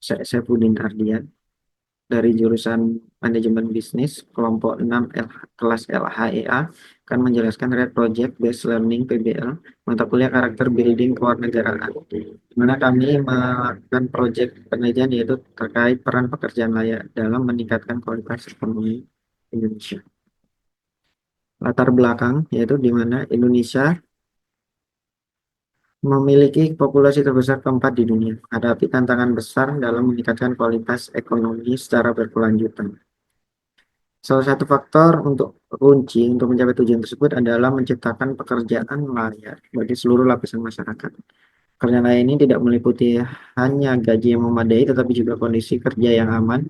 Saya Pudin Ardian dari jurusan Manajemen Bisnis kelompok 6 kelas LHEA akan menjelaskan Red Project Based Learning PBL mata kuliah karakter building kewarganegaraan, di mana kami melakukan proyek penelitian yaitu terkait peran pekerjaan layak dalam meningkatkan kualitas ekonomi Indonesia. Latar belakang yaitu di mana Indonesia memiliki populasi terbesar keempat di dunia, menghadapi tantangan besar dalam meningkatkan kualitas ekonomi secara berkelanjutan. Salah satu faktor untuk kunci untuk mencapai tujuan tersebut adalah menciptakan pekerjaan layak bagi seluruh lapisan masyarakat. Pekerjaan layak ini tidak meliputi hanya gaji yang memadai, tetapi juga kondisi kerja yang aman,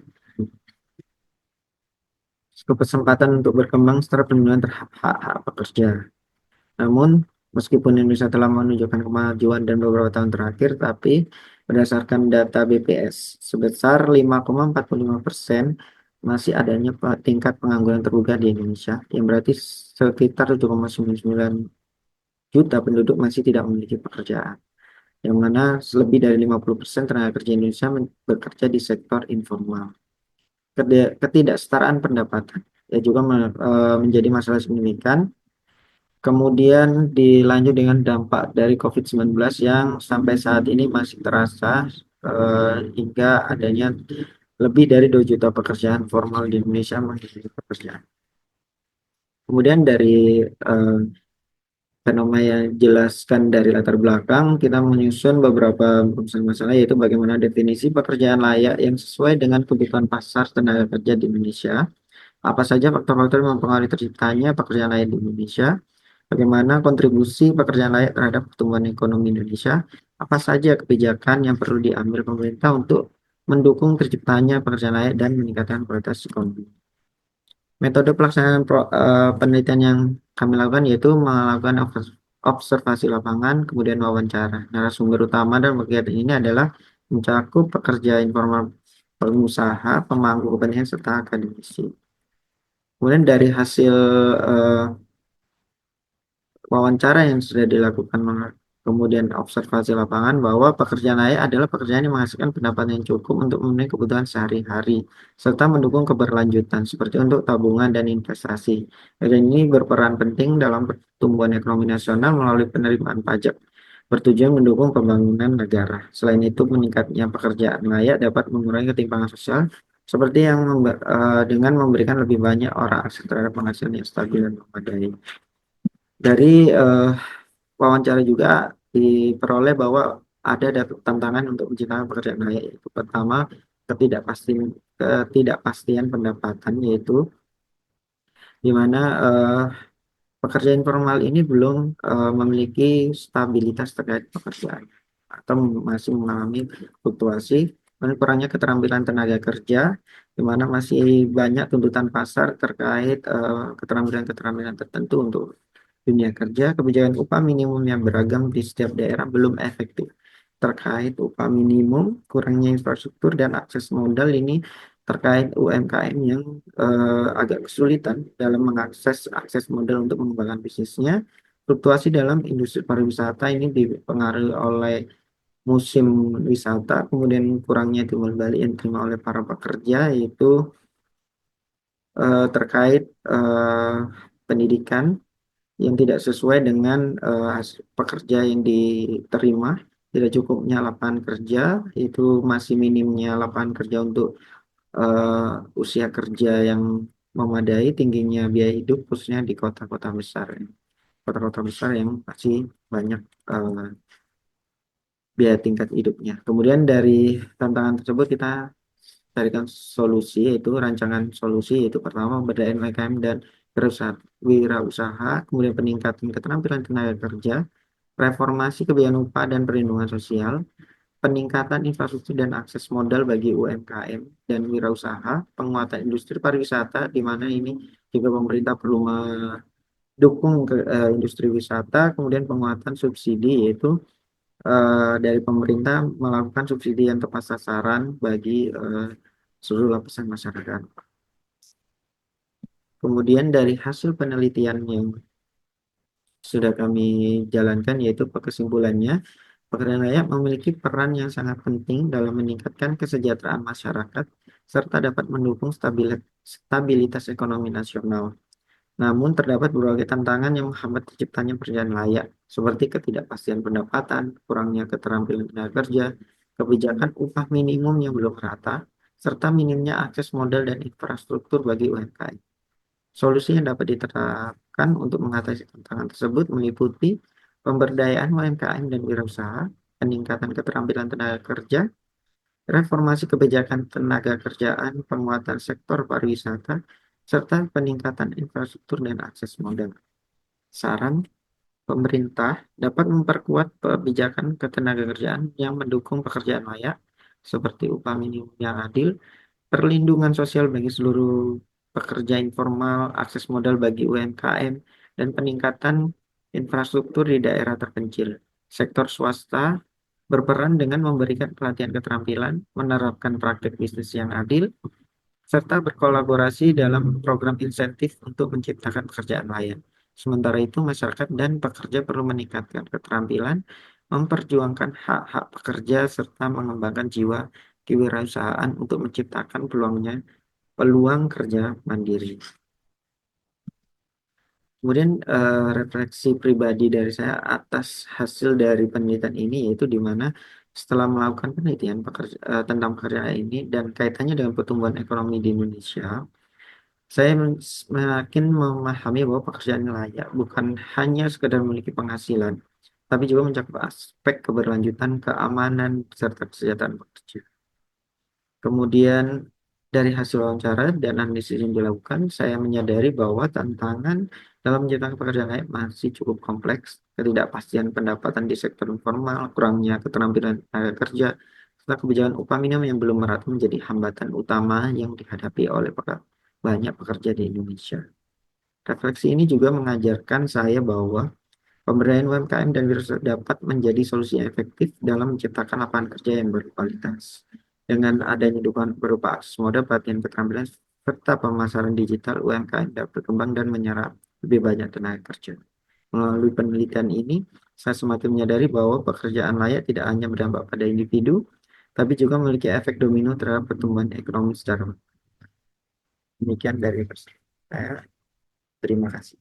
kesempatan untuk berkembang, serta perlindungan terhadap hak-hak pekerja. Namun, meskipun Indonesia telah menunjukkan kemajuan dan beberapa tahun terakhir, tapi berdasarkan data BPS, sebesar 5,45% masih adanya tingkat pengangguran terbuka di Indonesia, yang berarti sekitar 7,99 juta penduduk masih tidak memiliki pekerjaan, yang mana lebih dari 50% tenaga kerja Indonesia bekerja di sektor informal. Ketidaksetaraan pendapatan ya juga menjadi masalah signifikan. Kemudian dilanjut dengan dampak dari COVID-19 yang sampai saat ini masih terasa hingga adanya lebih dari 2 juta pekerjaan formal di Indonesia menghilang pekerjaan. Kemudian dari eh, fenomena yang jelaskan dari latar belakang, kita menyusun beberapa masalah yaitu bagaimana definisi pekerjaan layak yang sesuai dengan kebutuhan pasar tenaga kerja di Indonesia. Apa saja faktor-faktor yang mempengaruhi terciptanya pekerjaan layak di Indonesia? Bagaimana kontribusi pekerjaan layak terhadap pertumbuhan ekonomi Indonesia? Apa saja kebijakan yang perlu diambil pemerintah untuk mendukung terciptanya pekerjaan layak dan meningkatkan kualitas ekonomi? Metode pelaksanaan penelitian yang kami lakukan yaitu melakukan observasi lapangan, kemudian wawancara. Narasumber utama dan kegiatan ini adalah mencakup pekerja informal, pengusaha, pemangku kepentingan, serta akademisi. Kemudian dari hasil eh, wawancara yang sudah dilakukan, kemudian observasi lapangan bahwa pekerjaan layak adalah pekerjaan yang menghasilkan pendapatan yang cukup untuk memenuhi kebutuhan sehari-hari serta mendukung keberlanjutan seperti untuk tabungan dan investasi. Dan ini berperan penting dalam pertumbuhan ekonomi nasional melalui penerimaan pajak, bertujuan mendukung pembangunan negara. Selain itu, meningkatnya pekerjaan layak dapat mengurangi ketimpangan sosial seperti yang dengan memberikan lebih banyak orang akses terhadap penghasilan yang stabil dan memadai. Dari wawancara juga diperoleh bahwa ada tantangan untuk menciptakan pekerjaan layak, yaitu pertama ketidakpastian ketidakpastian pendapatan, yaitu di mana pekerja informal ini belum memiliki stabilitas terkait pekerjaan atau masih mengalami fluktuasi dan kurangnya keterampilan tenaga kerja, di mana masih banyak tuntutan pasar terkait keterampilan-keterampilan tertentu untuk dunia kerja. Kebijakan upah minimum yang beragam di setiap daerah belum efektif terkait upah minimum, kurangnya infrastruktur dan akses modal ini terkait UMKM yang agak kesulitan dalam mengakses akses modal untuk mengembangkan bisnisnya. Fluktuasi dalam industri pariwisata ini dipengaruhi oleh musim wisata, kemudian kurangnya timbal balik yang diterima oleh para pekerja, yaitu terkait pendidikan yang tidak sesuai dengan pekerja yang diterima, tidak cukupnya lapangan kerja, itu masih minimnya lapangan kerja untuk usia kerja yang memadai, tingginya biaya hidup khususnya di kota-kota besar, kota-kota besar yang masih banyak eh, biaya tingkat hidupnya. Kemudian dari tantangan tersebut kita carikan solusi, yaitu rancangan solusi, yaitu pertama pemberdayaan UMKM dan wirausaha, kemudian peningkatan keterampilan tenaga kerja, reformasi kebijakan upah dan perlindungan sosial, peningkatan infrastruktur dan akses modal bagi UMKM dan wirausaha, penguatan industri pariwisata, di mana ini juga pemerintah perlu mendukung industri wisata, kemudian penguatan subsidi, yaitu dari pemerintah melakukan subsidi yang tepat sasaran bagi seluruh lapisan masyarakat. Kemudian dari hasil penelitian yang sudah kami jalankan, yaitu kesimpulannya Pekerjaan layak memiliki peran yang sangat penting dalam meningkatkan kesejahteraan masyarakat serta dapat mendukung stabilitas ekonomi nasional. Namun, terdapat berbagai tantangan yang menghambat terciptanya pekerjaan layak, seperti ketidakpastian pendapatan, kurangnya keterampilan tenaga kerja, kebijakan upah minimum yang belum rata, serta minimnya akses modal dan infrastruktur bagi UMKM. Solusi yang dapat diterapkan untuk mengatasi tantangan tersebut meliputi pemberdayaan UMKM dan wirausaha, peningkatan keterampilan tenaga kerja, reformasi kebijakan tenaga kerjaan, penguatan sektor pariwisata, serta peningkatan infrastruktur dan akses modal. Saran, pemerintah dapat memperkuat kebijakan ketenagakerjaan yang mendukung pekerjaan layak, seperti upah minimum yang adil, perlindungan sosial bagi seluruh pekerja informal, akses modal bagi UMKM, dan peningkatan infrastruktur di daerah terpencil. Sektor swasta berperan dengan memberikan pelatihan keterampilan, menerapkan praktik bisnis yang adil, serta berkolaborasi dalam program insentif untuk menciptakan pekerjaan layak. Sementara itu, masyarakat dan pekerja perlu meningkatkan keterampilan, memperjuangkan hak-hak pekerja, serta mengembangkan jiwa kewirausahaan untuk menciptakan peluang kerja mandiri. Kemudian refleksi pribadi dari saya atas hasil dari penelitian ini yaitu di mana setelah melakukan penelitian tentang pekerjaan ini dan kaitannya dengan pertumbuhan ekonomi di Indonesia, saya semakin memahami bahwa pekerjaan yang layak bukan hanya sekedar memiliki penghasilan, tapi juga mencakup aspek keberlanjutan, keamanan, serta kesejahteraan pekerja. Kemudian dari hasil wawancara dan analisis yang dilakukan, saya menyadari bahwa tantangan dalam menciptakan pekerjaan layak masih cukup kompleks. Ketidakpastian pendapatan di sektor informal, kurangnya keterampilan tenaga kerja, serta kebijakan upah minimum yang belum merata menjadi hambatan utama yang dihadapi oleh banyak pekerja di Indonesia. Refleksi ini juga mengajarkan saya bahwa pemberdayaan UMKM dan wirausaha dapat menjadi solusi yang efektif dalam menciptakan lapangan kerja yang berkualitas. Dengan adanya dukungan berupa akses modal, pelatihan keterampilan, serta pemasaran digital, UMKM dapat berkembang dan menyerap lebih banyak tenaga kerja. Melalui penelitian ini, saya semakin menyadari bahwa pekerjaan layak tidak hanya berdampak pada individu, tapi juga memiliki efek domino terhadap pertumbuhan ekonomi secara demikian dari saya. Terima kasih.